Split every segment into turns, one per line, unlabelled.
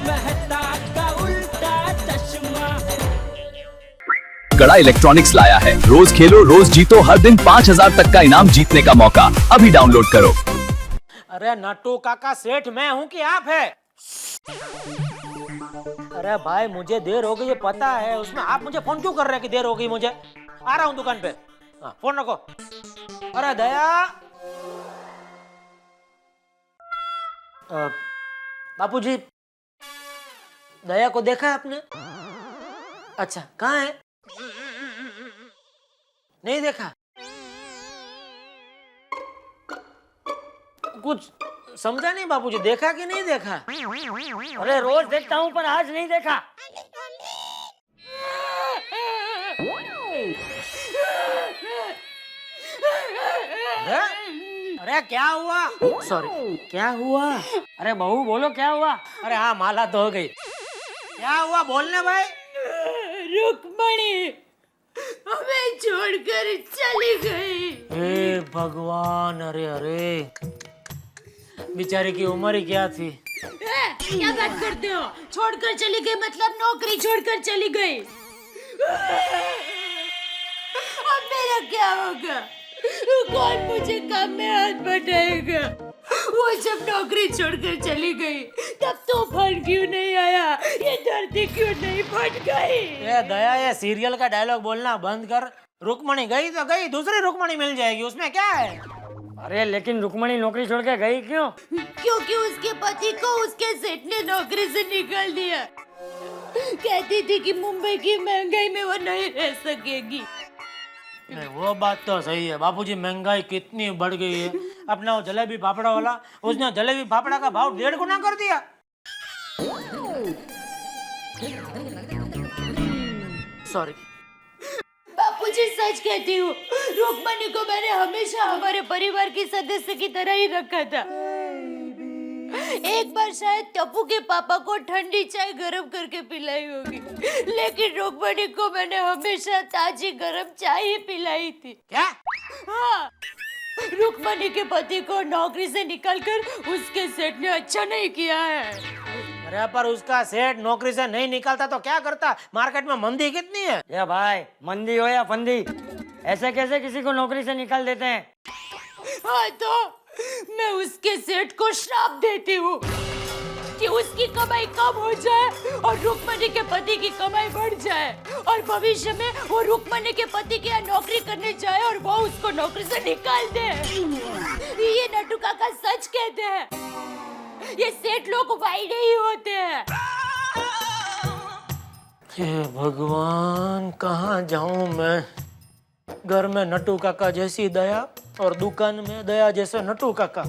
मेहता का उल्टा चश्मा।
कड़ा इलेक्ट्रॉनिक्स लाया है, रोज खेलो रोज जीतो, हर दिन 5,000 तक का इनाम जीतने का मौका। अभी डाउनलोड करो।
अरे नट्टू काका सेठ मैं हूँ कि आप है? अरे भाई मुझे देर हो गई है पता है, उसमें आप मुझे फोन क्यों कर रहे हैं कि देर हो गई मुझे? आ रहा हूँ दुकान पे। हाँ, फोन रखो। अरे दया। बापूजी दया को देखा है आपने? अच्छा कहाँ है? नहीं देखा? कुछ समझा नहीं बापूजी, देखा कि नहीं देखा?
अरे रोज देखता हूँ पर आज नहीं देखा।
अरे क्या हुआ? सॉरी क्या हुआ?
अरे बहू बोलो क्या हुआ?
अरे हाँ माला तो हो गई। क्या हुआ बोलने भाई?
रुक्मणी हमें छोड़कर चली गई।
हे भगवान, अरे अरे बेचारी की उम्र ही क्या थी?
क्या बात करते हो? छोड़कर चली गई मतलब नौकरी छोड़कर चली गई। अब मेरा क्या होगा? कौन मुझे काम में हाथ बटाएगा? वो जब नौकरी छोड़कर चली गई तब तूफान क्यों नहीं आया? ये धरती क्यों नहीं फट गई?
ये दया ये सीरियल का डायलॉग बोलना बंद कर। रुक्मणी गई तो गई, दूसरी रुक्मणी मिल जाएगी, उसमें क्या है?
अरे लेकिन रुक्मणी नौकरी छोड़ के गई क्यों?
क्योंकि उसके पति को उसके सेठ ने नौकरी से निकाल दिया। कहती थी कि मुंबई की महंगाई में वो नहीं रह सकेगी।
नहीं वो बात तो सही है बापूजी, महंगाई कितनी बढ़ गई है। अपना वो जलेबी फाफड़ा वाला, उसने जलेबी फाफड़ा का भाव 1.5 गुना कर दिया। सॉरी
बापूजी सच कहती हूँ, रुक्मणी को मैंने हमेशा हमारे परिवार की सदस्य की तरह ही रखा था। एक बार शायद टप्पू के पापा को ठंडी चाय गरम करके पिलाई होगी, लेकिन रुक्मणी को मैंने हमेशा ताजी गरम चाय ही पिलाई थी।
क्या?
हाँ, रुक्मणी के पति को नौकरी से निकालकर उसके सेठ ने अच्छा नहीं किया है।
अरे पर उसका सेठ नौकरी से नहीं निकालता तो क्या करता? मार्केट में मंदी कितनी है।
ये भाई मंदी हो या फंदी, ऐसे कैसे किसी को नौकरी से निकाल देते हैं?
हाँ तो मैं उसके सेठ को श्राप देती हूँ कि उसकी कमाई कम हो जाए और रुक्मणी के पति की कमाई बढ़ जाए, और भविष्य में वो रुक्मणी के पति के यहाँ नौकरी करने जाए और वो उसको नौकरी से निकाल दे। ये नट्टू काका सच कहते हैं, ये सेठ लोग वाइडे ही होते हैं।
हे भगवान कहाँ जाऊं मैं? घर में नट्टू काका जैसी दया और दुकान में दया जैसे नट्टू काका।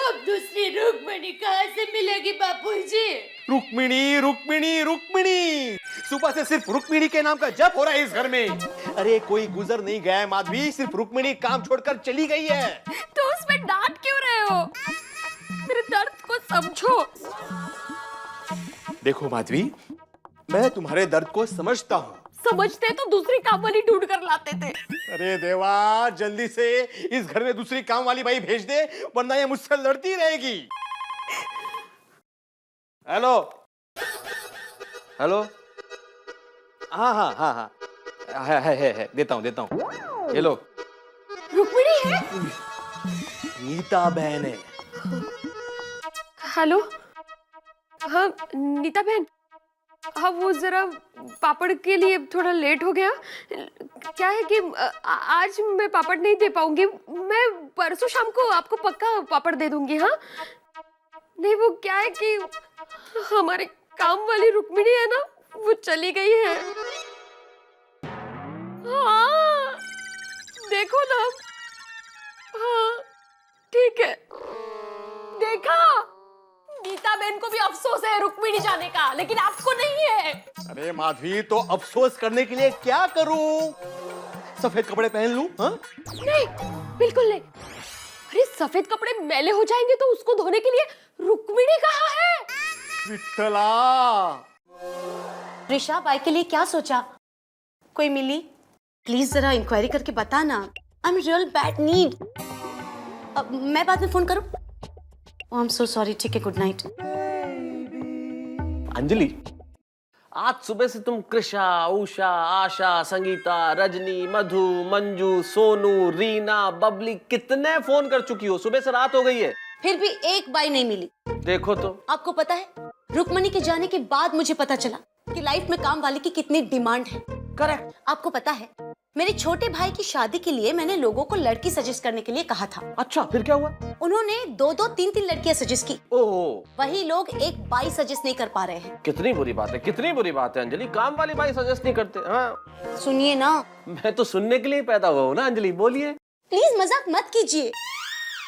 अब दूसरी रुक्मणी कहाँ से मिलेगी बापूजी?
रुक्मिणी रुक्मिणी रुक्मिणी, सुबह से सिर्फ रुक्मिणी के नाम का जप हो रहा है इस घर में। अरे कोई गुजर नहीं गया है माधवी, सिर्फ रुक्मिणी काम छोड़कर चली गई है।
तो उसमें डांट क्यों रहे हो? मेरे दर्द को समझो।
देखो माधवी, मैं तुम्हारे दर्द को समझता हूँ।
समझते तो दूसरी काम वाली ढूंढ कर लाते थे।
अरे देवा, जल्दी से इस घर में दूसरी काम वाली बाई भेज दे, वरना ये मुझसे लड़ती रहेगी। हेलो हेलो, हाँ हाँ हाँ हाँ, है देता हूँ ये लो।
रुक्मिणी है?
नीता बहन है।
हेलो, हाँ नीता बहन, हाँ वो जरा पापड़ के लिए थोड़ा लेट हो गया। क्या है कि आज मैं पापड़ नहीं दे पाऊंगी, मैं परसों शाम को आपको पक्का पापड़ दे दूंगी। हाँ नहीं वो क्या है कि हमारे काम वाली रुक्मिणी है ना, वो चली गई है। हाँ देखो ना। हाँ ठीक है, देखा? नीता बहन को भी अफसोस है रुक्मिणी जाने का, लेकिन आपको नहीं है।
अरे माधवी, तो अफसोस करने के लिए क्या करूं? सफेद कपड़े पहन लूं? हाँ?
नहीं बिल्कुल नहीं। अरे सफेद कपड़े मैले हो जाएंगे तो उसको धोने के लिए रुक्मिणी कहाँ है?
विठ्ठला।
ऋषा बाई के लिए क्या सोचा? कोई मिली? प्लीज जरा इंक्वायरी करके बता ना। I am real bad need. मैं बाद में फोन करूं? I am so sorry. ठीक है, गुड नाइट।
अंजलि, आज सुबह से तुम कृषा, उषा, आशा, संगीता, रजनी, मधु, मंजू, सोनू, रीना, बबली कितने फोन कर चुकी हो? सुबह से रात हो गई है।
फिर भी एक बाई नहीं मिली।
देखो तो।
आपको पता है, रुक्मणी के जाने के बाद मुझे पता चला कि लाइफ में काम वाले की कितनी डिमांड है।
करेक्ट।
आपको पता है, मेरे छोटे भाई की शादी के लिए मैंने लोगों को लड़की सजेस्ट करने के लिए कहा था।
अच्छा, फिर क्या हुआ?
उन्होंने 2-2, 3-3 लड़कियां सजेस्ट की।
ओह,
वही लोग एक बाई सजेस्ट नहीं कर पा रहे हैं।
कितनी बुरी बात है, कितनी बुरी बात है अंजलि। काम वाली बाई सजेस्ट नहीं करते। हाँ,
सुनिए ना।
मैं तो सुनने के लिए पैदा हुआ हूँ ना अंजलि, बोलिए।
प्लीज मजाक मत कीजिए।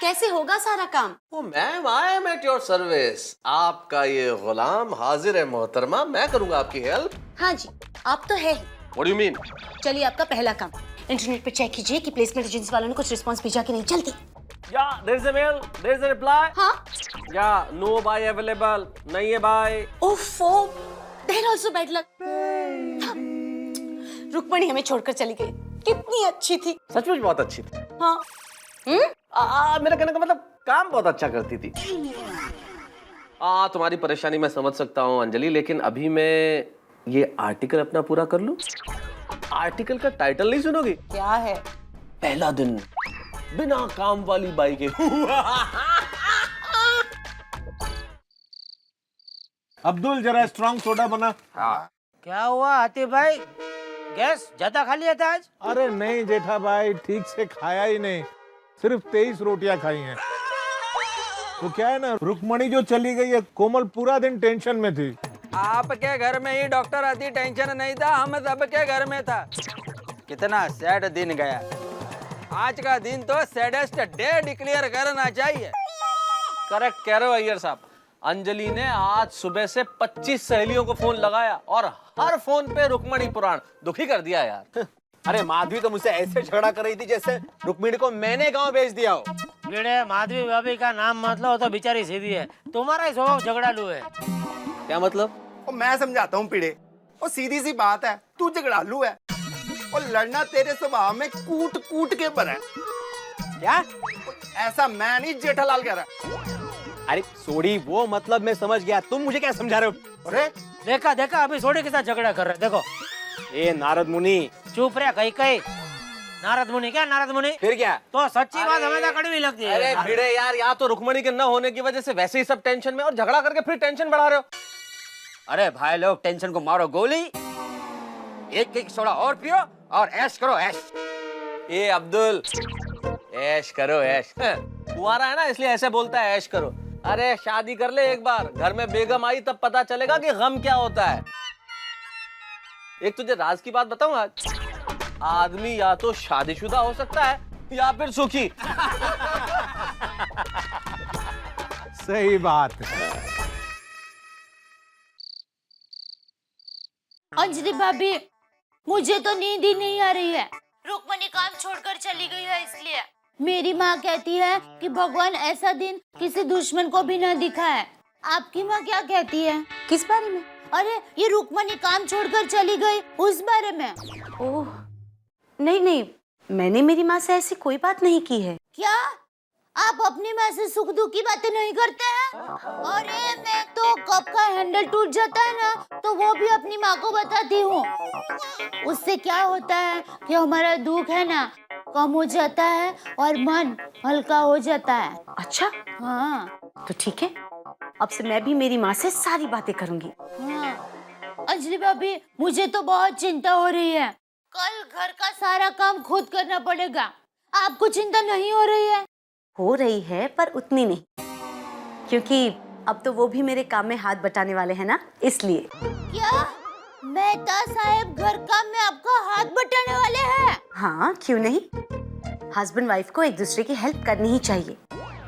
कैसे होगा सारा काम?
Oh ma'am, I am at your service. आपका ये गुलाम हाजिर है मोहतरमा, मैं करूंगा आपकी हेल्प।
हाँ जी, आप तो है ही।
What do you mean?
चलिए, आपका पहला काम, इंटरनेट पे चेक कीजिए कि प्लेसमेंट एजेंसी वालों ने कुछ रिस्पांस भेजा कि नहीं। जल्दी।
Yeah there is a mail, there is a reply.
हाँ।
या नो बाय अवेलेबल, नहीं है बाय।
ओफो, there also bad luck. Rukmini हमें छोड़कर चली गई। कितनी अच्छी थी।
सचमुच बहुत अच्छी थी।
हाँ।
मेरा कहने का मतलब काम बहुत अच्छा करती थी। तुम्हारी परेशानी मैं समझ सकता हूँ अंजलि, लेकिन अभी मैं ये आर्टिकल अपना पूरा कर लूं। आर्टिकल का टाइटल नहीं सुनोगी?
क्या है?
पहला दिन बिना काम वाली बाई के।
अब्दुल, जरा स्ट्रॉन्ग सोडा बना।
क्या हुआ हाथी भाई, गैस ज्यादा खा लिया था आज?
अरे नहीं जेठा भाई, ठीक से खाया ही नहीं, सिर्फ 23 रोटियां खाई हैं। वो क्या है ना, रुक्मणी जो चली गई है, कोमल पूरा दिन टेंशन में थी।
आपके घर में ही डॉक्टर आदि टेंशन नहीं था, हम सबके घर में था। कितना सैड दिन गया। आज का दिन तो सैडेस्ट डे डिक्लेयर करना चाहिए।
करेक्ट कह रहे हो अय्यर साहब। अंजलि ने आज सुबह से 25 सहेलियों को फोन लगाया और हर फोन पे रुक्मणी पुराण। दुखी कर दिया यार।
अरे माधवी तो मुझसे ऐसे झगड़ा कर रही थी जैसे रुक्मिणी को मैंने गांव भेज दिया हो।
कीड़े, माधवी भाभी का नाम मत लो, तो बेचारी सीधी है। तुम्हारा ही स्वभाव झगड़ालू है।
क्या मतलब?
मैं समझाता हूँ पीड़े। वो सीधी सी बात है, तू झगड़ालू है और लड़ना तेरे स्वभाव में कूट कूट के पर है। क्या? ऐसा मैं नहीं, जेठालाल कह रहा। अरे सोडी, वो मतलब मैं समझ गया, तुम मुझे क्या समझा रहे हो? अरे
देखा देखा, अभी सोडी के साथ झगड़ा कर रहे। देखो।
ए नारद मुनि,
चुप रहे कहीं कहीं। नारद मुनि क्या, नारद मुनि?
फिर क्या?
तो सच्ची बात हमें कड़वी लगती है।
अरे भिड़े यार, या तो रुक्मणी के न होने की वजह से वैसे ही सब टेंशन में, और झगड़ा करके फिर टेंशन बढ़ा रहे हो।
अरे भाई लोग, टेंशन को मारो गोली, एक सोडा और पियो और ऐश करो ऐश।
ए अब्दुल, ऐश करो ऐश। कुंवारा है ना, इसलिए ऐसे बोलता है ऐश करो। अरे शादी कर ले एक बार, घर में बेगम आई तब पता चलेगा कि गम क्या होता है। एक तुझे राज की बात बताऊं आज, आदमी या तो शादीशुदा हो सकता है या फिर सुखी।
सही बात है।
अंजलि भाभी, मुझे तो नींद ही नहीं आ रही है। रुक्मणी काम छोड़कर चली गई है इसलिए। मेरी माँ कहती है कि भगवान ऐसा दिन किसी दुश्मन को भी न दिखाए। आपकी माँ क्या कहती है?
किस बारे में?
अरे ये रुक्मणी काम छोड़कर चली गई, उस बारे में।
ओह नहीं नहीं, मैंने मेरी माँ से ऐसी कोई बात नहीं की है।
क्या आप अपनी माँ से सुख दुख की बातें नहीं करते हैं? अरे मैं तो कप का हैंडल टूट जाता है ना, तो वो भी अपनी माँ को बताती हूँ। उससे क्या होता है कि हमारा दुख है ना कम हो जाता है और मन हल्का हो जाता है।
अच्छा,
हाँ।
तो ठीक है, अब से मैं भी मेरी माँ से सारी बातें करूंगी।
हाँ। अंजलि भाभी, मुझे तो बहुत चिंता हो रही है। कल घर का सारा काम खुद करना पड़ेगा। आपको चिंता नहीं हो रही है?
हो रही है, पर उतनी नहीं, क्योंकि अब तो वो भी मेरे काम में हाथ बटाने वाले हैं ना, इसलिए।
क्या मेहता साहब घर काम में आपका हाथ बटाने वाले हैं?
हाँ, क्यों नहीं। हस्बैंड वाइफ को एक दूसरे की हेल्प करनी ही चाहिए।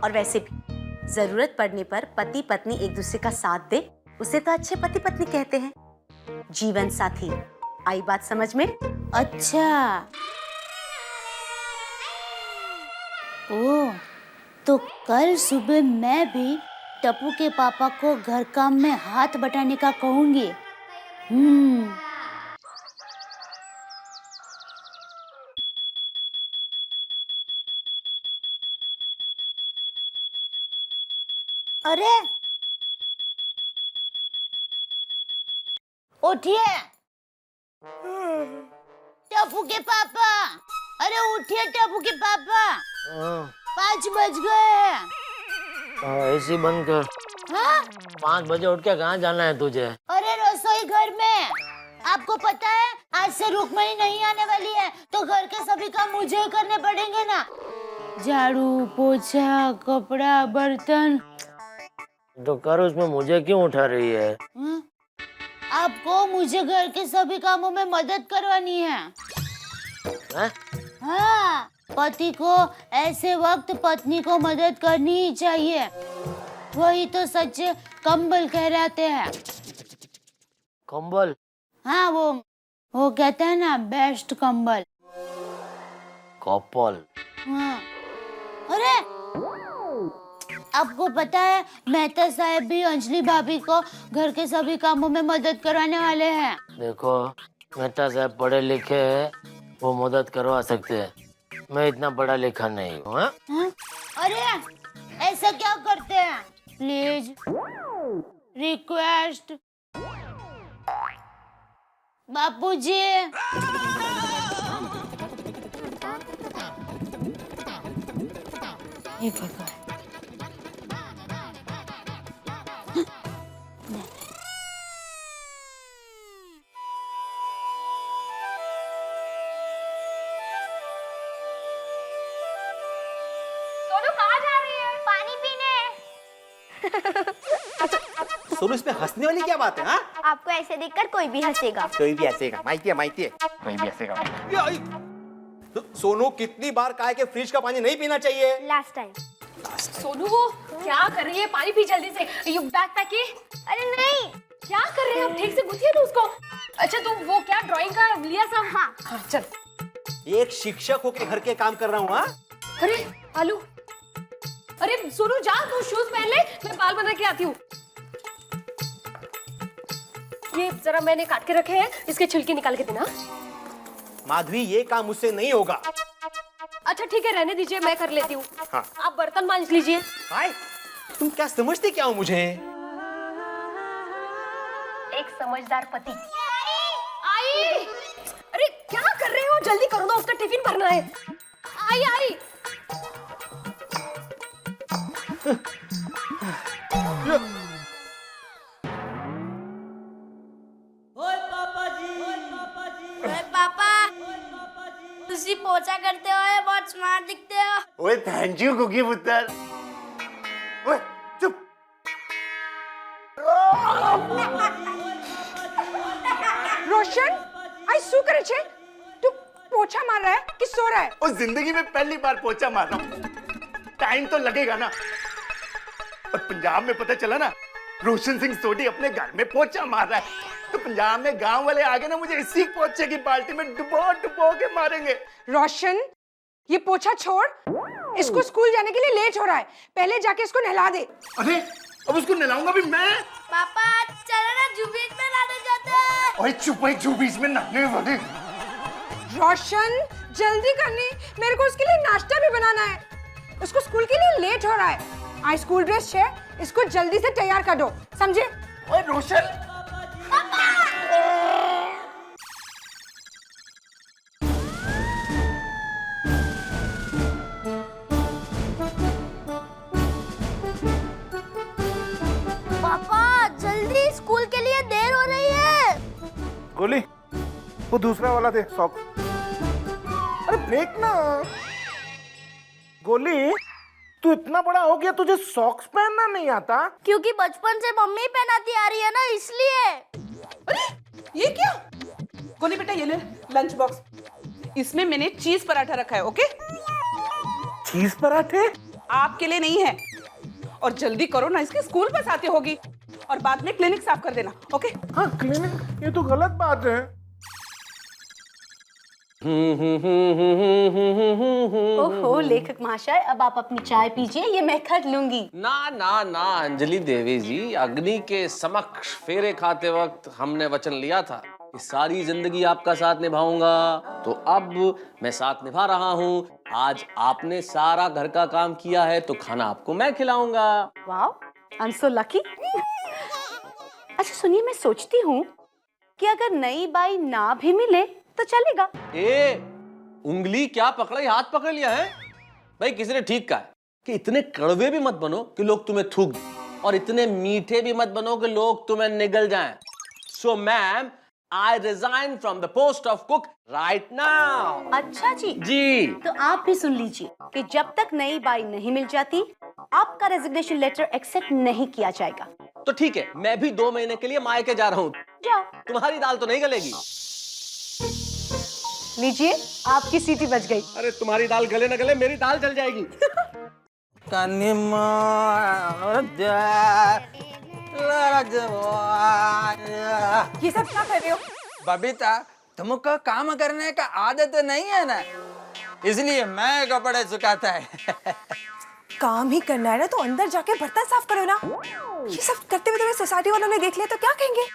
और वैसे भी जरूरत पड़ने पर पति पत्नी एक दूसरे का साथ दे, उसे तो अच्छे पति पत्नी कहते हैं। जीवन साथी, आई बात समझ में?
अच्छा। ओह, तो कल सुबह मैं भी टप्पू के पापा को घर काम में हाथ बटाने का कहूंगी। अरे उठिए टप्पू के पापा, अरे उठिए टप्पू के पापा, 5 बज गए।
एसी बंद कर।
हाँ?
5 बजे उठ के कहाँ जाना है तुझे?
अरे रसोई घर में, आपको पता है आज से रुक्मणी नहीं आने वाली है, तो घर के सभी काम मुझे ही करने पड़ेंगे ना। झाड़ू, पोछा, कपड़ा, बर्तन।
तो कर, उसमें मुझे क्यों उठा रही है?
आपको मुझे घर के सभी कामों में मदद करवानी है। हाँ, पति को ऐसे वक्त पत्नी को मदद करनी ही चाहिए, वही तो सच्चे कंबल कहलाते हैं।
कंबल?
हाँ, वो कहते हैं ना बेस्ट कंबल।
कपल?
हाँ। अरे आपको पता है मेहता साहब भी अंजलि भाभी को घर के सभी कामों में मदद करवाने वाले हैं।
देखो, मेहता साहब पढ़े लिखे हैं, वो मदद करवा सकते हैं। मैं इतना पढ़ा लिखा नहीं हूँ।
अरे ऐसा क्या करते हैं? Please, request. बापूजी। ये भगवान।
सोनू कहाँ जा रही है?
पानी पीने।
सोनू, इसमें हंसने वाली क्या बात है? हाँ,
आपको ऐसे देखकर कोई भी हंसेगा।
कोई भी हंसेगा, माइती है कोई भी हंसेगा। तो सोनू, कितनी बार कहा है कि फ्रिज का पानी नहीं पीना चाहिए?
Last time. सोनू वो क्या कर रही है? पानी पी जल्दी से। यू बैग पैक की? अरे नहीं, क्या कर रहे हैं हम? ठीक से गुथिए तो उसको। अच्छा तुम वो क्या ड्राइंग का लिया सब? हाँ चल।
एक शिक्षक होके घर के काम कर रहा हूँ। हाँ,
अरे आलू, अरे सोनू जा, तू शूज पहन ले, मैं बाल बना के आती हूँ। ये जरा मैंने काट के रखे हैं, इसके छिलके निकाल के देना।
माधवी, ये काम मुझसे नहीं होगा।
अच्छा ठीक है, रहने दीजिए, मैं कर लेती हूँ।
हाँ।
आप बर्तन मांज लीजिए।
हाय, तुम क्या समझते क्या हो मुझे?
एक समझदार पति। आई, अरे क्या कर रहे हो? जल्दी करो ना, उसका टिफिन भरना है। आई आई।
तुसी पोछा करते हो, बहुत स्मार्ट दिखते हो।
ओए थैंक यू कुकी पुत्र। ओए चुप।
रोशन, आई શું કરે છે? तू पोछा मार रहा है कि सो रहा है?
और जिंदगी में पहली बार पोछा मार रहा हूँ। टाइम तो लगेगा ना। और पंजाब में पता चला ना, रोशन सिंह सोढ़ी अपने घर में पोछा मार रहा है, तो पंजाब में गांव वाले आगे ना मुझे इसी पोछे की बाल्टी में डुबो डुबो के मारेंगे।
रोशन, ये पोछा छोड़, इसको स्कूल जाने के लिए लेट हो रहा है, पहले जाके इसको नहला दे।
अरे अब उसको नहलाऊंगा भी मैं?
पापा चलो ना, जू बीच में नहाने जाते हैं।
ओए चुप है, जू बीच में नहाने वाले।
रोशन जल्दी करनी, मेरे को उसके लिए नाश्ता भी बनाना है। उसको स्कूल के लिए लेट हो रहा है। आई स्कूल ड्रेस है, इसको जल्दी से तैयार कर दो, समझे?
ओए रोशन,
पापा जल्दी, स्कूल के लिए देर हो रही है।
गोली, वो दूसरा वाला दे, सॉक। अरे फेंक ना। गोली, तू इतना बड़ा हो गया, तुझे सॉक्स पहनना नहीं आता?
क्योंकि बचपन से मम्मी पहनाती आ रही है ना, इसलिए।
अरे ये क्या? गोली बेटा, ये ले लंच बॉक्स, इसमें मैंने चीज पराठा रखा है। ओके?
चीज पराठे?
आपके लिए नहीं है। और जल्दी करो ना, इसके स्कूल बस आती होगी। और बाद में क्लिनिक साफ कर देना। ओके?
हाँ क्लिनिक, ये तो गलत बात है।
ओहो लेखक महाशय, अब आप अपनी चाय पीजिए, ये मैं कर लूंगी।
ना ना ना अंजलि देवी जी, अग्नि के समक्ष फेरे खाते वक्त हमने वचन लिया था कि सारी जिंदगी आपका साथ निभाऊंगा, तो अब मैं साथ निभा रहा हूँ। आज आपने सारा घर का काम किया है तो खाना आपको मैं खिलाऊंगा।
वाह, आई एम सो लकी। अच्छा सुनिए, मैं सोचती हूँ कि अगर नई बाई ना भी मिले तो चलेगा।
ए, उंगली क्या पकड़ा, हाथ पकड़ लिया है भाई। किसी ने ठीक कहा कि इतने कड़वे भी मत बनो कि लोग तुम्हें थूक दें, और इतने मीठे भी मत बनो कि लोग तुम्हें निगल जाएं। So ma'am, I resign from the post of cook right now.
अच्छा जी।
जी।
तो आप भी सुन लीजिए कि जब तक नई बाई नहीं मिल जाती, आपका रेजिग्नेशन लेटर एक्सेप्ट नहीं किया जाएगा।
तो ठीक है, मैं भी 2 महीने के लिए मायके जा रहा हूँ।
जाओ।
तुम्हारी दाल तो नहीं गलेगी।
लीजिए, आपकी सीटी बच गई।
अरे तुम्हारी दाल गले न गले, मेरी दाल जल जाएगी।
ये सब क्या कर रहे हो?
बबीता, तुमको काम करने का आदत नहीं है ना, इसलिए मैं कपड़े सुखाता है।
काम ही करना है ना तो अंदर जाके बर्तन साफ करो ना। ये सब करते हुए सोसाइटी वालों ने देख लिया तो क्या कहेंगे?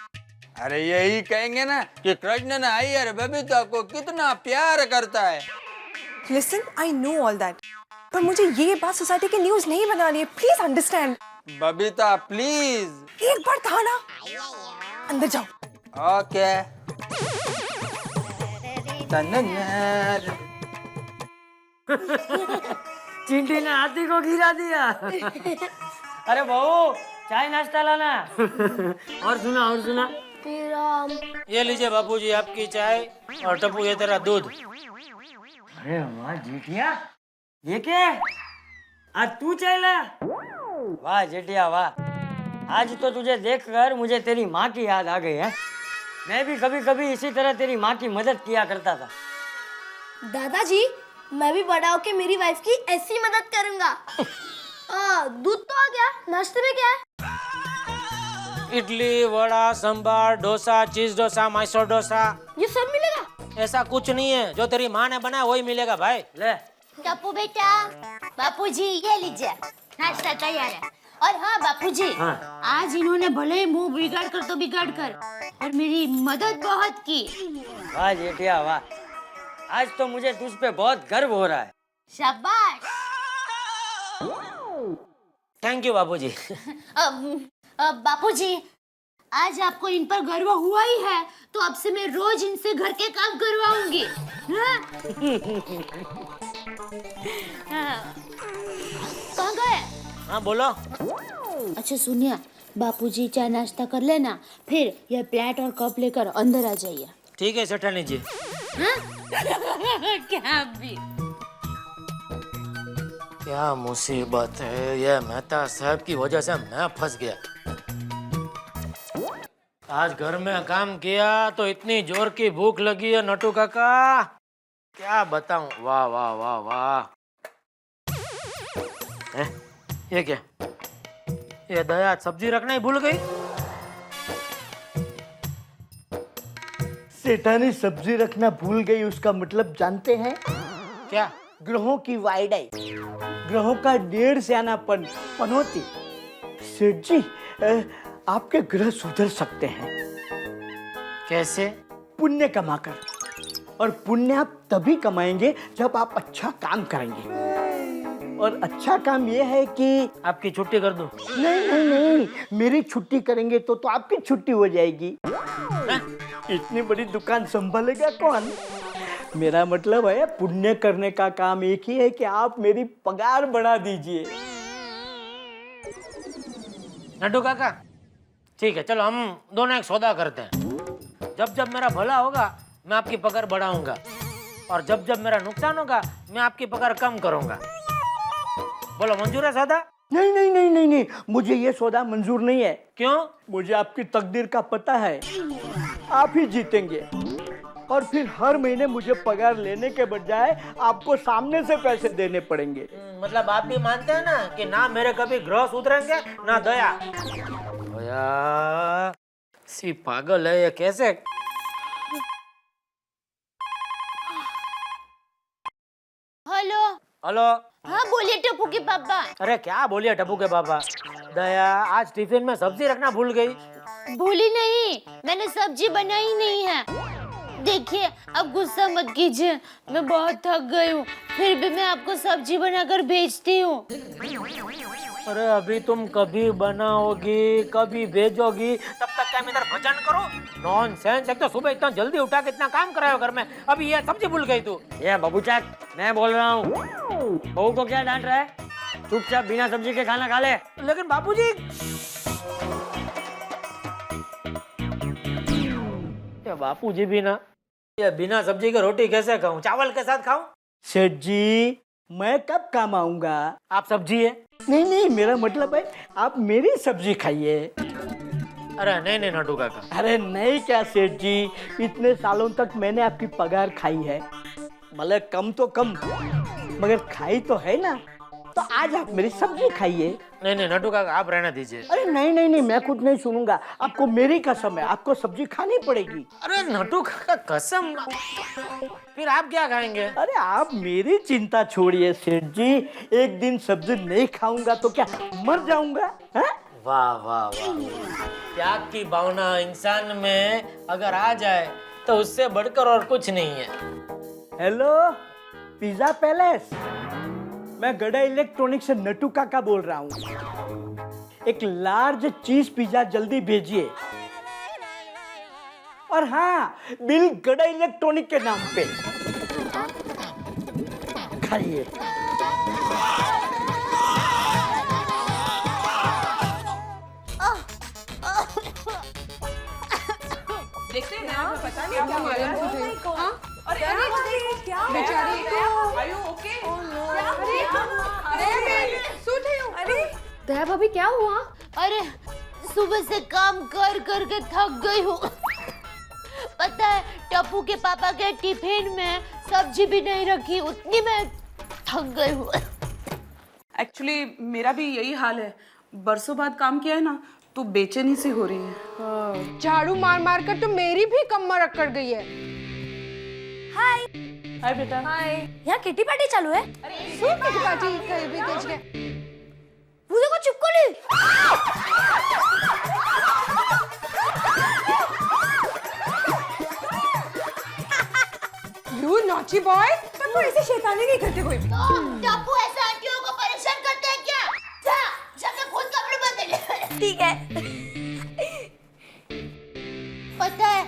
अरे यही कहेंगे ना कि कृष्ण ने अय्यर बबीता को कितना प्यार करता है।
Listen, I know all that, पर मुझे ये बात सोसाइटी की न्यूज़ नहीं बनानी है। Please understand.
बबीता प्लीज।
एक बार था ना, अंदर जाओ।
ओके।
चिंटी ने हाथी को गिरा दिया। अरे बहू, चाय नाश्ता लाना। और सुना।
ये लीजिए बापूजी आपकी चाय, और टप्पू ये तेरा दूध।
अरे वाह जेठिया, ये क्या है? आज तू चाय लाया? वाह जेठिया वाह, आज तो तुझे देखकर मुझे तेरी माँ की याद आ गई है। मैं भी कभी कभी इसी तरह तेरी माँ की मदद किया करता था।
दादाजी, मैं भी बड़ा होके मेरी वाइफ की ऐसी मदद करूंगा। दूध तो आ गया, नाश्ते में क्या है?
इडली, वड़ा, सांभर, डोसा, चीज डोसा, मैसूर डोसा।
ये सब मिलेगा?
ऐसा कुछ नहीं है, जो तेरी माँ ने बनाया वही मिलेगा भाई। ले
टप्पू बेटा, बापूजी ये लीजिए, नाश्ता तैयार है। और हाँ बापूजी, आज इन्होंने भले ही मुंह बिगाड़ कर तो बिगाड़ कर, और मेरी मदद बहुत की।
वाह जेठिया वाह, आज तो मुझे तुझ पे बहुत गर्व हो रहा है।
शाबाश।
थैंक यू बापूजी।
बापूजी, आज आपको इन पर गर्व हुआ ही है, तो अब से मैं रोज इनसे घर के काम करवाऊंगी। कहाँ गए?
हाँ बोलो।
अच्छा सुनिए, बापूजी चाय नाश्ता कर लेना, फिर यह प्लेट और कप लेकर अंदर आ जाइए।
ठीक है सेठानी जी।
क्या भी?
क्या मुसीबत है, ये मेहता साहब की वजह से मैं फंस गया। आज घर में काम किया तो इतनी जोर की भूख लगी है नटू काका, क्या बताऊं। वाह वाह वाह वाह। ये क्या, ये दया सब्जी रखना ही भूल गई।
सेठानी सब्जी रखना भूल गई, उसका मतलब जानते हैं
क्या?
ग्रहों की वाइडाई, ग्रहों का 1.5 सियानापन पनौती। सेठ जी, आपके ग्रह सुधर सकते हैं।
कैसे?
पुण्य कमाकर। और पुण्य आप तभी कमाएंगे जब आप अच्छा काम करेंगे। और अच्छा काम ये है कि
आपकी छुट्टी कर दूं?
नहीं नहीं नहीं, मेरी छुट्टी करेंगे तो आपकी छुट्टी हो जाएगी। इतनी बड़ी दुकान संभालेगा कौन? मेरा मतलब है पुण्य करने का काम एक ही है कि आप मेरी पगार बढ़ा दीजिए।
नटू काका ठीक है, चलो हम दोनों एक सौदा करते हैं। जब जब मेरा भला होगा मैं आपकी पगार बढ़ाऊंगा, और जब जब मेरा नुकसान होगा मैं आपकी पगार कम करूंगा। बोलो मंजूर है सौदा?
नहीं नहीं नहीं नहीं नहीं, मुझे ये सौदा मंजूर नहीं है।
क्यों?
मुझे आपकी तकदीर का पता है, आप ही जीतेंगे। और फिर हर महीने मुझे पगार लेने के बजाय आपको सामने से पैसे देने पड़ेंगे।
मतलब आप भी मानते हैं ना कि ना मेरे कभी ग्रह सुधरेंगे ना दया। दया सी पागल है ये, कैसे?
Hello
hello.
हाँ बोलिए टप्पू के पापा।
अरे क्या बोलिए टप्पू के पापा? दया आज टिफिन में सब्जी रखना भूल गई।
भूली नहीं, मैंने सब्जी बनाई नहीं है। देखिए, आप गुस्सा मत कीजिए, मैं बहुत थक गई हूँ, फिर भी मैं आपको सब्जी बनाकर भेजती हूँ।
अरे अभी तुम कभी बनाओगी कभी भेजोगी, तब तक क्या मैं इधर भजन करो? नॉनसेंस। एक तो सुबह इतना जल्दी उठा के इतना काम कराए हो घर में, अभी ये सब्जी भूल गई तू।
ये बबूचाक, मैं बोल रहा हूँ, बहू को क्या डांट रहा है? चुपचाप बिना सब्जी के खाना खा ले।
लेकिन बाबूजी, बापूजी भी ना, ये बिना सब्जी की रोटी कैसे खाऊं? चावल के साथ खाऊं?
सेठ जी, मैं कब काम आऊंगा?
आप सब्जी है?
नहीं, मेरा मतलब है आप मेरी सब्जी खाइए।
अरे नहीं नटू काका।
अरे नहीं क्या सेठ जी, इतने सालों तक मैंने आपकी पगार खाई है, भले कम तो कम, मगर खाई तो है ना, तो आज आप मेरी सब्जी खाइए।
नहीं नटू काका, आप रहने दीजिए।
अरे नहीं, मैं कुछ नहीं सुनूंगा, आपको मेरी कसम है, आपको सब्जी खानी पड़ेगी।
अरे नटू काका कसम, फिर आप क्या खाएंगे?
अरे आप मेरी चिंता छोड़िए सेठ जी, एक दिन सब्जी नहीं खाऊंगा तो क्या मर जाऊंगा?
वाह, त्याग की भावना इंसान में अगर आ जाए तो उससे बढ़कर और कुछ नहीं है।
हेलो पिज्जा पैलेस, मैं गड़ा इलेक्ट्रॉनिक से नटू काका बोल रहा हूँ। एक लार्ज चीज पिज्जा जल्दी भेजिए, और हाँ, बिल गड़ा इलेक्ट्रॉनिक के नाम पे। खाइए।
देखते हैं ना, पता नहीं क्या हुआ तुझे। हाँ? अरे क्या बेचारी को, आर यू ओके? अरे
दया भाभी क्या हुआ?
अरे सुबह से काम कर के थक गई हूँ। पता है, टप्पू के पापा के टिफिन में सब्जी भी नहीं रखी, उतनी मैं थक गई हूँ।
एक्चुअली मेरा भी यही हाल है, बरसों बाद काम किया है ना, तो बेचैनी सी हो रही है।
झाड़ू मार कर तो मेरी भी कमर अकड़ गई है।
हाय बेटा।
हाय। यहाँ किटी पार्टी चालू है?
सुन किटी पार्टी कहीं भी तेज के।
वो देखो चिपकली।
You naughty boy! टप्पू ऐसे शैतानी नहीं करते कोई भी।
टप्पू ऐसे आंटियों को परेशान करते हैं क्या? जाके खुद कपड़े बदल। ठीक है। पता है,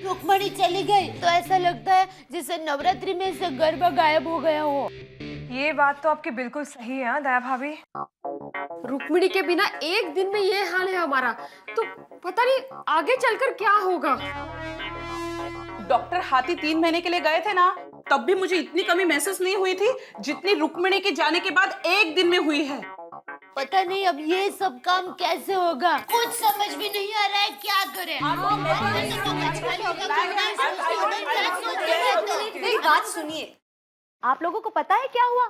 रुक्मणी चली गई तो ऐसा लगता है जैसे नवरात्रि में से गरबा गायब हो गया हो।
ये बात तो आपकी बिल्कुल सही है दया भाभी।
रुक्मिणी के बिना एक दिन में ये हाल है हमारा, तो पता नहीं आगे चलकर क्या होगा।
डॉक्टर हाथी 3 महीने के लिए गए थे ना, तब भी मुझे इतनी कमी महसूस नहीं हुई थी जितनी रुक्मिणी के जाने के बाद एक दिन में हुई है।
पता नहीं अब ये सब काम कैसे होगा, कुछ समझ भी नहीं आ रहा है, क्या करें।
मेरी बात सुनिए, आप लोगों को पता है क्या हुआ?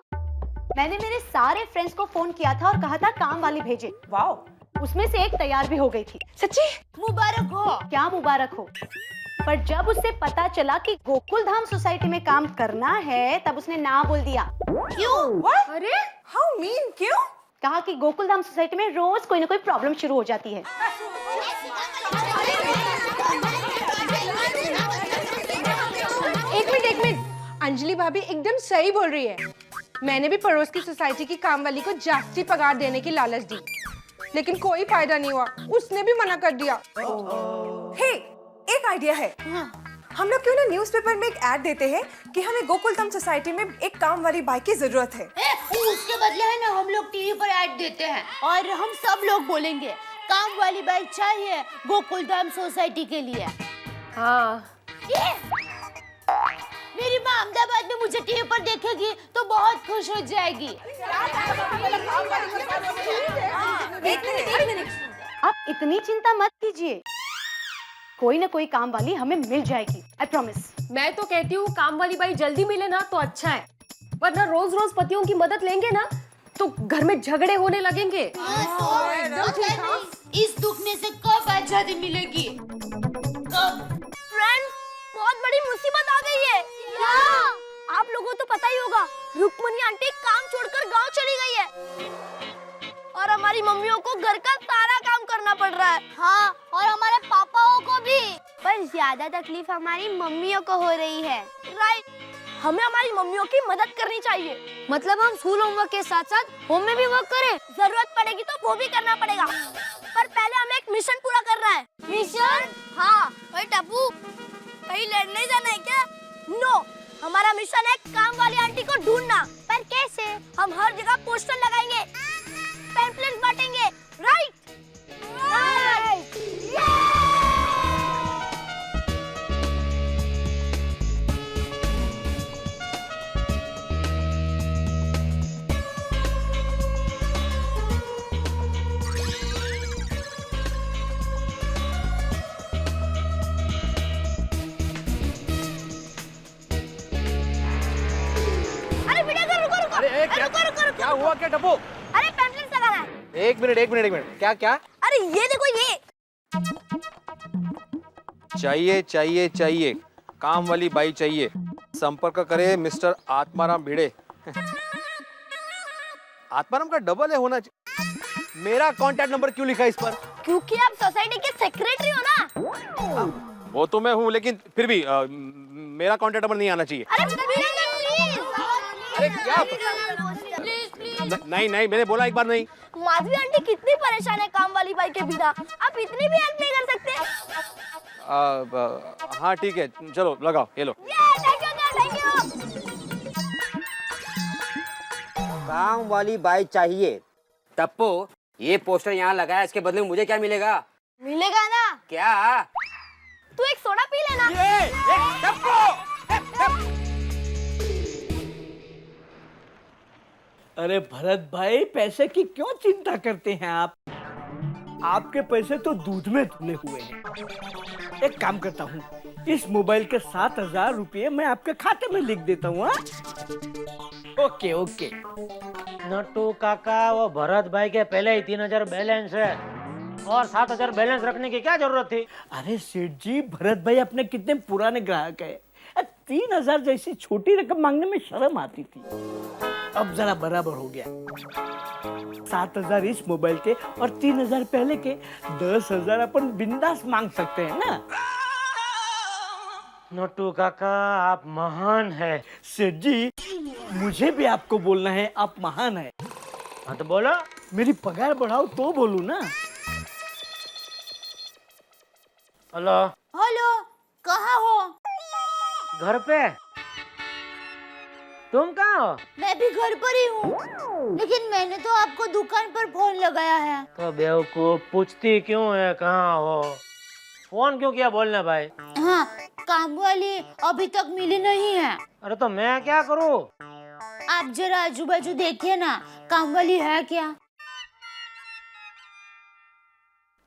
मैंने मेरे सारे फ्रेंड्स को फोन किया था और कहा था काम वाली भेजे।
वाओ,
उसमें से एक तैयार भी हो गई थी।
सच्ची?
मुबारक हो।
क्या मुबारक हो? पर जब उसे पता चला कि गोकुल धाम सोसाइटी में काम करना है, तब उसने ना बोल दिया।
क्यों?
अरे हाउ मीन, क्यों?
कहा कि गोकुल धाम सोसाइटी में रोज कोई ना कोई प्रॉब्लम शुरू हो जाती है।
एक मिनट, अंजलि भाभी एकदम सही बोल रही है। मैंने भी पड़ोस की सोसाइटी की काम वाली को जास्ती पगार देने की लालच दी, लेकिन कोई फायदा नहीं हुआ, उसने भी मना कर दिया।
हे, एक आइडिया है। हम लोग क्यों ना न्यूज़पेपर में एक ऐड देते हैं कि हमें गोकुलधाम सोसाइटी में एक काम वाली बाई की जरूरत है।
उसके बदले है ना, हम लोग टीवी पर ऐड देते हैं और हम सब लोग बोलेंगे काम वाली बाई चाहिए गोकुलधाम सोसाइटी के लिए।
हाँ।
मेरी माँ अहमदाबाद में मुझे टीवी पर देखेगी तो बहुत खुश हो जाएगी।
एक मिनट, आप इतनी चिंता मत कीजिए, कोई ना कोई काम वाली हमें मिल जाएगी, आई प्रॉमिस।
मैं तो कहती हूँ काम वाली बाई जल्दी मिले ना तो अच्छा है, वरना रोज रोज पतियों की मदद लेंगे ना तो घर में झगड़े होने लगेंगे।
इस दुख में से कब आजादी मिलेगी? कब?
फ्रेंड, बहुत बड़ी मुसीबत आ गई है। आप लोगों को तो पता ही होगा, रुक्मणी आंटी काम छोड़कर गांव चली गई है और हमारी मम्मियों को घर का सारा काम करना पड़ रहा है।
हाँ, और हमारे पापाओं को भी।
पर ज्यादा तकलीफ हमारी मम्मियों को हो रही है। राइट, हमें हमारी मम्मियों की मदद करनी चाहिए। मतलब हम स्कूल होमवर्क के साथ साथ होम में भी वर्क करें। जरूरत पड़ेगी तो वो भी करना पड़ेगा, पर पहले हमें एक मिशन पूरा करना है। मिशन? हाँ। भाई टप्पू, कहीं लड़ने जाना है क्या? नो, हमारा मिशन है काम वाली आंटी को ढूंढना। पर कैसे? हम हर जगह पोस्टर लगाएंगे, पैम्पलेट्स बांटेंगे। राइट?
क्या हुआ क्या टप्पू?
अरे पैम्पलेट्स लगाना है।
एक मिनट क्या क्या?
अरे ये देखो, ये
चाहिए काम वाली बाई चाहिए। संपर्क करे मिस्टर आत्माराम भिड़े। आत्माराम का डबल है होना चाहिए। मेरा कांटेक्ट नंबर क्यों लिखा इस पर?
क्योंकि आप सोसाइटी के सेक्रेटरी हो ना।
वो तो मैं हूँ, लेकिन फिर भी मेरा कांटेक्ट नंबर नहीं आना चाहिए। अरे क्या? नहीं मैंने बोला एक बार नहीं।
माधवी आंटी कितनी परेशान है काम वाली बाई के बिना, आप इतनी भी हेल्प नहीं कर सकते?
हाँ ठीक है, चलो लगाओ, ये लो।
Thank you.
काम वाली बाई चाहिए। टप्पू, ये पोस्टर यहाँ लगा है, इसके बदले में मुझे क्या मिलेगा?
मिलेगा ना?
क्या?
तू एक सोडा पी लेना।
अरे भरत भाई, पैसे की क्यों चिंता करते हैं आप? आपके पैसे तो दूध में धुले हुए हैं। एक काम करता हूँ, इस मोबाइल के 7,000 रुपये मैं आपके खाते में लिख देता हूँ। ओके।
नट्टू काका, वो भरत भाई के पहले ही 3,000 बैलेंस है और 7,000 बैलेंस रखने की क्या जरूरत थी?
अरे सेठ जी, भरत भाई अपने कितने पुराने ग्राहक है। 3,000 जैसी छोटी रकम मांगने में शर्म आती थी, अब जरा बराबर हो गया। 7,000 इस मोबाइल के और 3,000 पहले के, 10,000 अपन बिंदास मांग सकते हैं ना।
नट्टू काका, आप महान है।
सेठ जी, मुझे भी आपको बोलना है, आप महान है।
हाँ तो बोलो।
मेरी पगार बढ़ाओ तो बोलूं ना।
हेलो, कहाँ हो?
घर पे। तुम कहाँ हो?
मैं भी घर पर ही हूँ, लेकिन मैंने तो आपको दुकान पर फोन लगाया है।
तो बेवकूफ, पूछती क्यों है कहाँ हो? फोन क्यों किया बोलना भाई?
हाँ, काम वाली अभी तक मिली नहीं है।
अरे तो मैं क्या करूँ?
आप जरा आजू बाजू देखिए ना, काम वाली है क्या?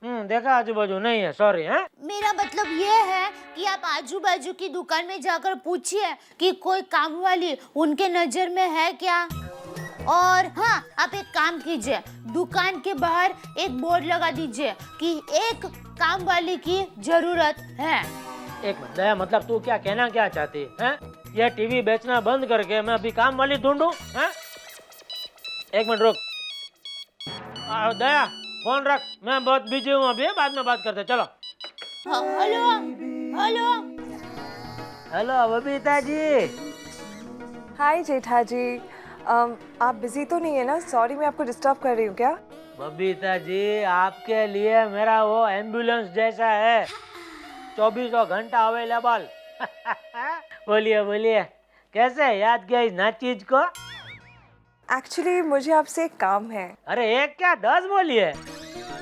देखा आजू बाजू नहीं है, सॉरी। है
मेरा मतलब ये है कि आप आजू बाजू की दुकान में जाकर पूछिए कि कोई काम वाली उनके नजर में है क्या। और हाँ, आप एक काम कीजिए, दुकान के बाहर एक बोर्ड लगा दीजिए कि एक काम वाली की जरूरत है।
एक दया, मतलब तू क्या कहना क्या चाहती है? ये टीवी बेचना बंद करके मैं अभी काम वाली ढूंढूं? एक मिनट रुक। दया, फोन रख, मैं बहुत बिजी हूँ अभी, बाद में बात करते। चलो। हेलो बबीता जी।
हाय जेठा जी, आप बिजी तो नहीं है ना? सॉरी, मैं आपको डिस्टर्ब कर रही हूँ क्या?
बबीता जी, आपके लिए मेरा वो एम्बुलेंस जैसा है, 24 घंटा अवेलेबल। बोलिए, कैसे याद किया इस ना चीज को?
एक्चुअली मुझे आपसे एक काम है।
अरे एक क्या 10 बोलिए।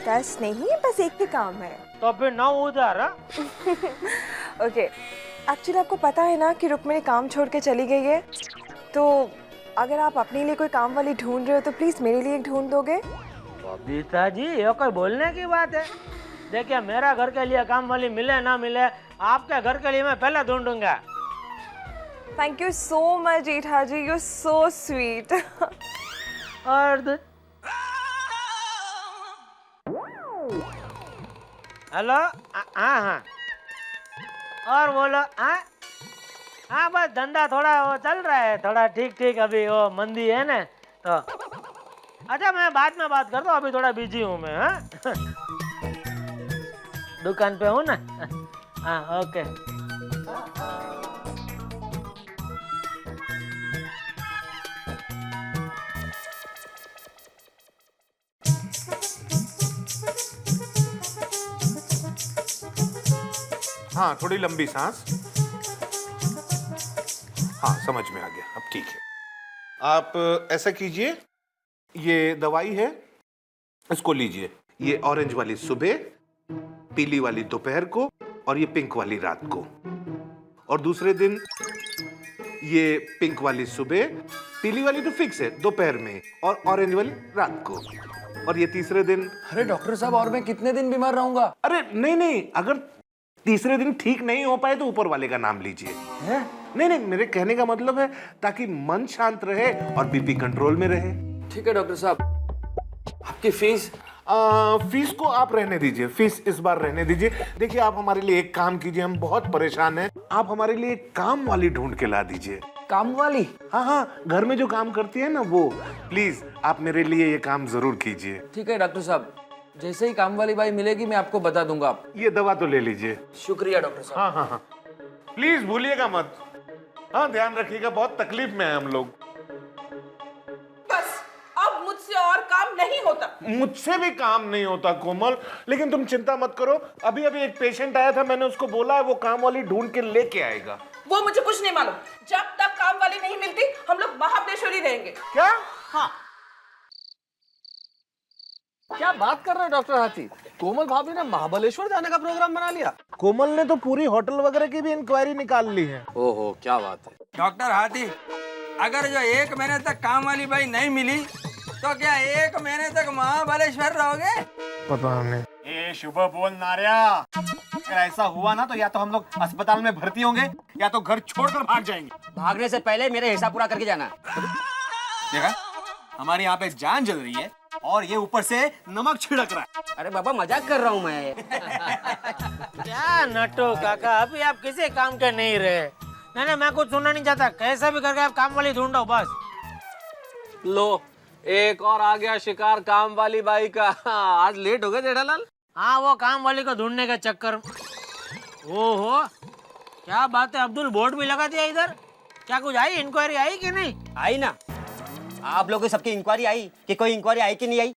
10 नहीं, बस एक ही काम है।
तो फिर 9 उधर।
ओके, एक्चुअली आपको पता है ना कि रुक्मिणी काम छोड़ के चली गई है, तो अगर आप अपने लिए कोई काम वाली ढूंढ रहे हो तो प्लीज मेरे लिए ढूंढ दोगे?
बबीता जी, ये कोई बोलने की बात है? देखिए, मेरा घर के लिए काम वाली मिले ना मिले, आपके घर के लिए मैं पहले ढूंढूंगा।
Thank you so much Jetha ji, you so sweet.
और हेलो, हाँ, और बोलो। हाँ, बस धंधा थोड़ा वो चल रहा है, थोड़ा ठीक अभी वो मंदी है ना, तो अच्छा मैं बाद में बात करता हूँ, अभी थोड़ा बिजी हूँ मैं। दुकान पे हूँ ना। हाँ ओके।
हाँ, थोड़ी लंबी सांस। हाँ, समझ में आ गया, अब ठीक है। आप ऐसा कीजिए, ये दवाई है, इसको लीजिए। ये ऑरेंज वाली सुबह, पीली वाली दोपहर को और ये पिंक वाली रात को। और दूसरे दिन ये पिंक वाली सुबह, पीली वाली तो फिक्स है दोपहर में, और ऑरेंज वाली रात को। और ये तीसरे दिन।
अरे डॉक्टर साहब, और मैं कितने दिन बीमार रहूंगा?
अरे नहीं नहीं, अगर तीसरे दिन ठीक नहीं हो पाए तो ऊपर वाले का नाम लीजिए। नहीं नहीं, मेरे कहने का मतलब है ताकि मन शांत रहे और बीपी कंट्रोल में रहे।
ठीक है डॉक्टर साहब। आपकी फीस?
फीस को आप रहने दीजिए, फीस इस बार रहने दीजिए। देखिए, आप हमारे लिए एक काम कीजिए, हम बहुत परेशान हैं। आप हमारे लिए एक काम वाली ढूंढ के ला दीजिए।
काम वाली?
हाँ हाँ, घर में जो काम करती है ना वो। प्लीज आप मेरे लिए ये काम जरूर कीजिए।
ठीक है डॉक्टर साहब, जैसे ही काम वाली बाई मिलेगी मैं आपको बता दूंगा। आप
ये दवा तो ले लीजिए।
शुक्रिया डॉक्टर साहब।
हाँ हाँ हाँ, प्लीज भूलिएगा मत। हाँ, ध्यान रखिएगा, बहुत तकलीफ में है हम लोग।
बस अब मुझसे और काम नहीं होता।
मुझसे भी काम नहीं होता कोमल, लेकिन तुम चिंता मत करो। अभी अभी एक पेशेंट आया था, मैंने उसको बोला है वो काम वाली ढूंढ के लेके आएगा।
वो मुझे कुछ नहीं मालूम। जब तक काम वाली नहीं मिलती हम लोग महाबलेश्वरी रहेंगे।
क्या?
हाँ।
क्या बात कर रहे हैं डॉक्टर हाथी? कोमल भाभी ने महाबलेश्वर जाने का प्रोग्राम बना लिया।
कोमल ने तो पूरी होटल वगैरह की भी इंक्वायरी निकाल ली है।
ओहो, क्या बात है।
डॉक्टर हाथी, अगर जो 1 महीने तक काम वाली बाई नहीं मिली तो क्या 1 महीने तक महाबलेश्वर रहोगे?
पता नहीं।
ए शुभ बोल नारिया, अगर ऐसा हुआ ना तो या तो हम लोग अस्पताल में भर्ती होंगे या तो घर छोड़कर भाग जाएंगे।
भागने से पहले मेरे हिसाब पूरा करके जाना।
देखा, हमारे यहाँ पे जान जल रही है और ये ऊपर से नमक छिड़क रहा है।
अरे बाबा, मजाक कर रहा हूँ मैं।
क्या नटो काका, अभी आप किसी काम के नहीं रहे। नहीं, मैं कुछ सुनना नहीं चाहता। कैसा भी करके आप काम वाली ढूंढो बस।
लो, एक और आ गया शिकार काम वाली बाई का। आज लेट हो गए जेठालाल।
हाँ, वो काम वाली को ढूंढने के चक्कर। ओहो, क्या बात है अब्दुल, बोर्ड भी लगा दिया इधर। क्या कुछ आई, इंक्वायरी आई कि नहीं?
आई ना। आप लोगों की सबकी इंक्वायरी आई कि कोई इंक्वायरी आई कि नहीं आई?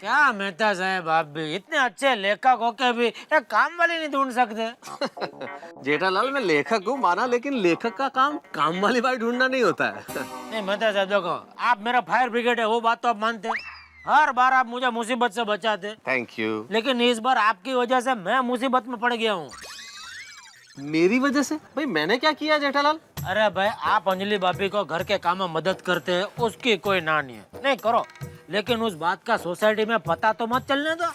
क्या मेहता साहब, आप भी इतने अच्छे लेखक होके भी एक काम वाली नहीं ढूंढ सकते?
जेठालाल, मैं लेखक हूँ माना, लेकिन लेखक का काम वाली बाई ढूंढना नहीं होता है।
नहीं मेहता साहब, देखो आप मेरा फायर ब्रिगेड है, वो बात तो आप मानते हैं। हर बार आप मुझे मुसीबत से बचाते।
Thank you.
लेकिन इस बार आपकी वजह से मैं मुसीबत में पड़ गया हूँ।
मेरी वजह से? भाई मैंने क्या किया जेठालाल?
अरे भाई, आप अंजलि भाभी को घर के काम में मदद करते हैं, उसकी कोई ना नहीं है। नहीं करो, लेकिन उस बात का सोसाइटी में पता तो मत चलने दो।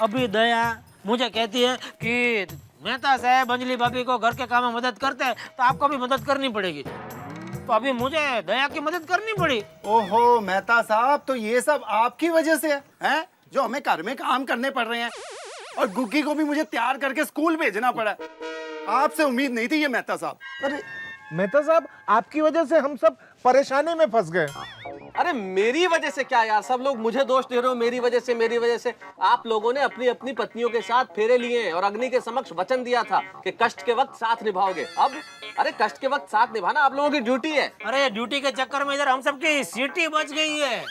अभी दया मुझे कहती है कि मेहता साहब अंजलि भाभी को घर के काम में मदद करते हैं तो आपको भी मदद करनी पड़ेगी। तो अभी मुझे दया की मदद करनी पड़ी।
ओहो मेहता साहब, तो ये सब आपकी वजह से है जो हमें घर में काम करने पड़ रहे हैं, और गुग्गी को भी मुझे तैयार करके स्कूल भेजना पड़ा। आपसे उम्मीद नहीं थी ये मेहता साहब।
अरे मेहता साहब, आपकी वजह से हम सब परेशानी में फंस गए।
अरे मेरी वजह से क्या यार, सब लोग मुझे दोष दे रहे हो। मेरी वजह से आप लोगों ने अपनी अपनी पत्नियों के साथ फेरे लिए और अग्नि के समक्ष वचन दिया था कि कष्ट के वक्त साथ निभाओगे। अब अरे कष्ट के वक्त साथ निभाना आप लोगों की ड्यूटी है।
अरे ड्यूटी के चक्कर में इधर हम सबकी सीटी बच गई है।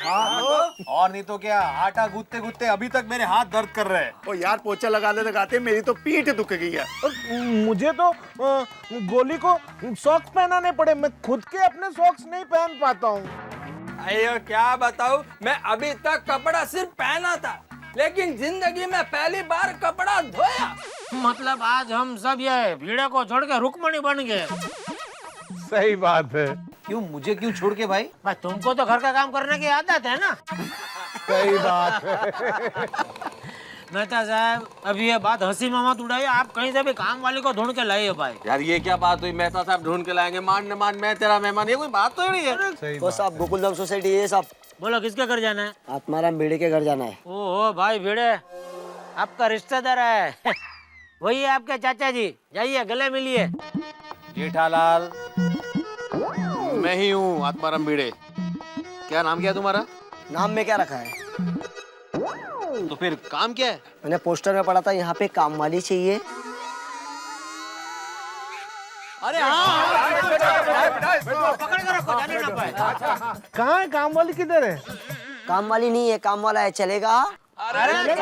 और नहीं तो क्या, आटा गूंथते गूंथते अभी तक मेरे हाथ दर्द कर रहे हैं। ओ यार, पोछा लगाते लगाते मेरी तो पीठ दुख गई है।
मुझे तो गोली को सॉक्स पहनाने पड़े, मैं खुद के अपने सॉक्स नहीं पहन पाता हूँ।
अयो क्या बताऊं, मैं अभी तक कपड़ा सिर्फ पहना था, लेकिन जिंदगी में पहली बार कपड़ा धोया।
मतलब आज हम सब ये भीड़े को छोड़ के रुक्मणी बन गए।
सही बात है।
क्यों, मुझे क्यों छोड़ के भाई?
भाई तुमको तो घर का काम करने की आदत है ना।
सही बात है।
मेहता साहब, अभी ये बात हंसी में मत उड़ाइए। आप कहीं से भी काम वाली को ढूंढ के लाइए भाई।
यार ये क्या बात हुई, मेहता साहब ढूंढ के लाएंगे, मान न मान मैं तेरा मेहमान, ये कोई बात तो नहीं है।
वो साहब गोकुलधाम सोसाइटी, ये सब
बोलो किसके घर जाना है?
आत्माराम भिड़े के घर जाना है।
ओहो भाई भिड़े, आपका रिश्तेदार है। वही है आपके चाचा जी, जाइए गले मिलिए।
जेठालाल, मैं ही हूँ आत्माराम भिड़े। क्या नाम क्या है तुम्हारा?
नाम में क्या रखा है?
तो फिर काम क्या है?
मैंने पोस्टर में पढ़ा था यहाँ पे काम वाली चाहिए।
अरे हाँ
पकड़ कर रखो, जाने ना पाए।
कहाँ है काम वाली, किधर है?
काम वाली नहीं है, काम वाला है, चलेगा?
अरे